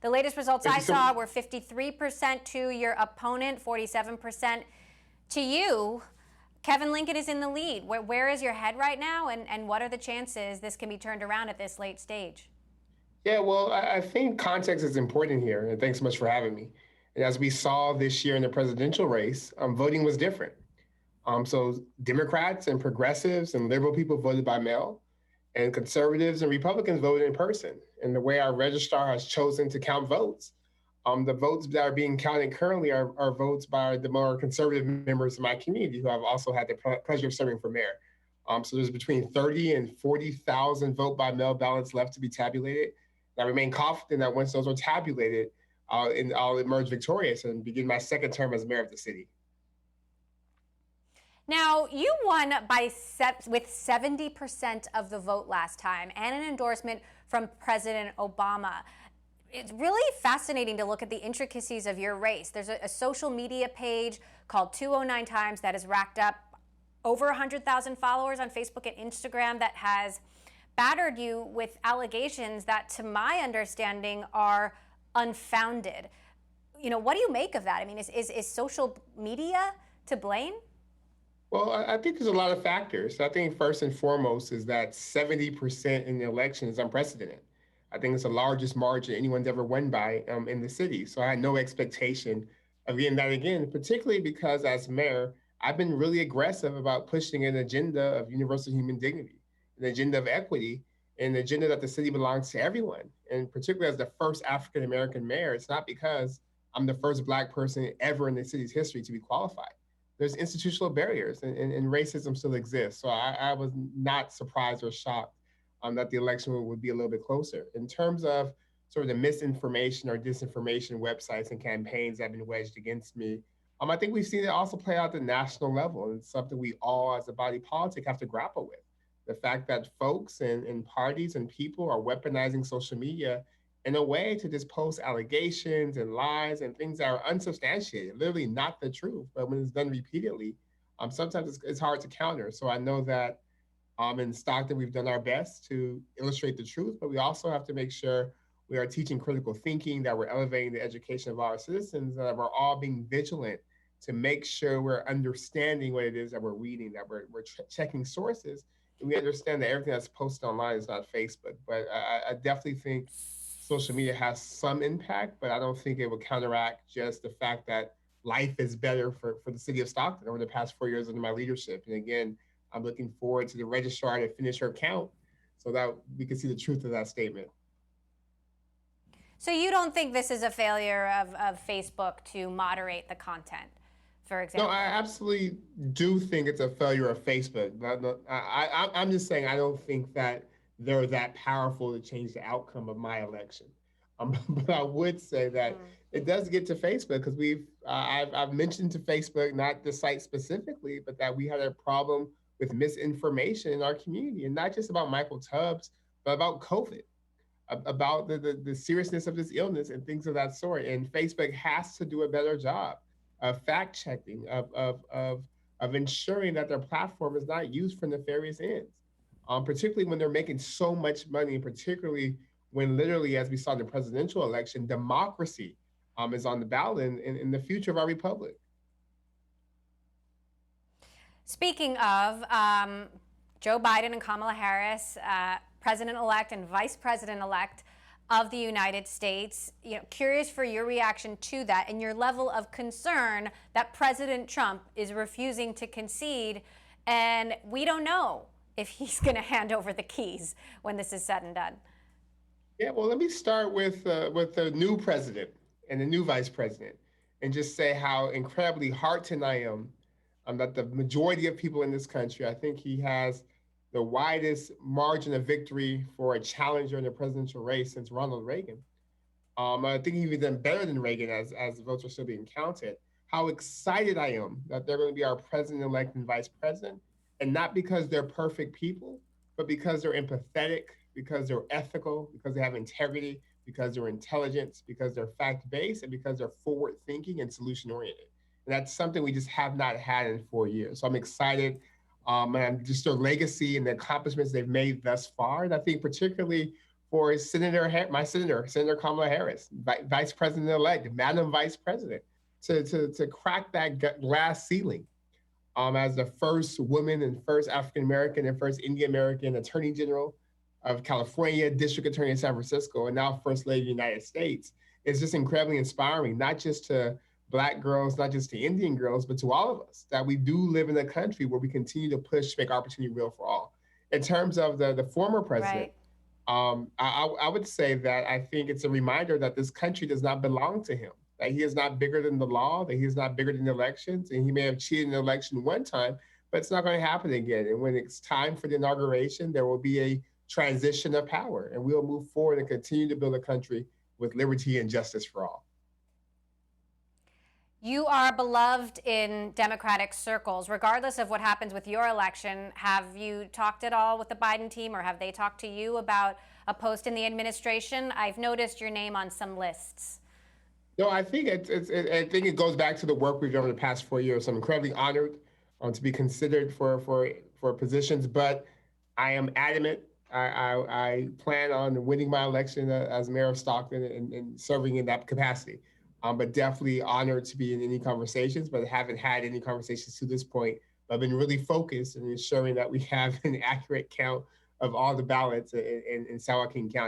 The latest results Thank I you so saw much. were 53% to your opponent, 47% to you. Kevin Lincoln is in the lead. Where is your head right now, and what are the chances this can be turned around at this late stage? Yeah, well, I think context is important here, and thanks so much for having me. And as we saw this year in the presidential race, voting was different. So Democrats and progressives and liberal people voted by mail, and conservatives and Republicans voted in person. And the way our registrar has chosen to count votes, the votes that are being counted currently are votes by the more conservative members of my community who have also had the pleasure of serving for mayor. So there's between 30 and 40,000 vote by mail ballots left to be tabulated. And I remain confident that once those are tabulated, I'll emerge victorious and begin my second term as mayor of the city. Now, you won with 70% of the vote last time and an endorsement from President Obama. It's really fascinating to look at the intricacies of your race. There's a social media page called 209 Times that has racked up over 100,000 followers on Facebook and Instagram that has battered you with allegations that, to my understanding, are unfounded. What do you make of that? I mean, is social media to blame? Well, I think there's a lot of factors. I think first and foremost is that 70% in the election is unprecedented. I think it's the largest margin anyone's ever won by in the city. So I had no expectation of getting that again, particularly because as mayor, I've been really aggressive about pushing an agenda of universal human dignity, an agenda of equity, an agenda that the city belongs to everyone. And particularly as the first African American mayor, it's not because I'm the first Black person ever in the city's history to be qualified. There's institutional barriers and racism still exists. So I was not surprised or shocked that the election would be a little bit closer. In terms of sort of the misinformation or disinformation websites and campaigns that have been wedged against me, I think we've seen it also play out at the national level. And it's something we all, as a body politic, have to grapple with. The fact that folks and parties and people are weaponizing social media in a way to just post allegations and lies and things that are unsubstantiated, literally not the truth. But when it's done repeatedly, sometimes it's hard to counter. So I know that in Stockton, we've done our best to illustrate the truth, but we also have to make sure we are teaching critical thinking, that we're elevating the education of our citizens, that we're all being vigilant to make sure we're understanding what it is that we're reading, that we're checking sources, and we understand that everything that's posted online is not Facebook. But I definitely think social media has some impact, but I don't think it will counteract just the fact that life is better for the city of Stockton over the past 4 years under my leadership. And again, I'm looking forward to the registrar to finish her count so that we can see the truth of that statement. So you don't think this is a failure of Facebook to moderate the content, for example? No, I absolutely do think it's a failure of Facebook. I'm just saying I don't think that they're that powerful to change the outcome of my election. But I would say that it does get to Facebook because I've mentioned to Facebook, not the site specifically, but that we had a problem with misinformation in our community, and not just about Michael Tubbs, but about COVID, about the seriousness of this illness and things of that sort. And Facebook has to do a better job of fact checking, of ensuring that their platform is not used for nefarious ends, particularly when they're making so much money, particularly when literally, as we saw in the presidential election, democracy is on the ballot in the future of our republic. Speaking of Joe Biden and Kamala Harris, President-elect and Vice President-elect of the United States, curious for your reaction to that and your level of concern that President Trump is refusing to concede, and we don't know if he's going to hand over the keys when this is said and done. Yeah, well, let me start with the new president and the new vice president, and just say how incredibly heartened I am that the majority of people in this country, I think he has the widest margin of victory for a challenger in the presidential race since Ronald Reagan. I think he's done better than Reagan as votes are still being counted. How excited I am that they're going to be our president-elect and vice president, and not because they're perfect people, but because they're empathetic, because they're ethical, because they have integrity, because they're intelligent, because they're fact-based, and because they're forward-thinking and solution-oriented. And that's something we just have not had in 4 years. So I'm excited, and just their legacy and the accomplishments they've made thus far. And I think particularly for Senator Kamala Harris, Vice President-elect, Madam Vice President, to crack that glass ceiling as the first woman and first African American and first Indian American Attorney General of California, District Attorney of San Francisco, and now First Lady of the United States. Is just incredibly inspiring, not just to Black girls, not just to Indian girls, but to all of us, that we do live in a country where we continue to push to make opportunity real for all. In terms of the former president, Right. I would say that I think it's a reminder that this country does not belong to him, that he is not bigger than the law, that he is not bigger than the elections, and he may have cheated in the election one time, but it's not going to happen again. And when it's time for the inauguration, there will be a transition of power, and we'll move forward and continue to build a country with liberty and justice for all. You are beloved in Democratic circles. Regardless of what happens with your election, have you talked at all with the Biden team, or have they talked to you about a post in the administration? I've noticed your name on some lists. No, I think I think it goes back to the work we've done over the past 4 years. I'm incredibly honored to be considered for positions, but I am adamant. I plan on winning my election as mayor of Stockton and serving in that capacity. But definitely honored to be in any conversations, but haven't had any conversations to this point. I've been really focused on ensuring that we have an accurate count of all the ballots in San Joaquin County.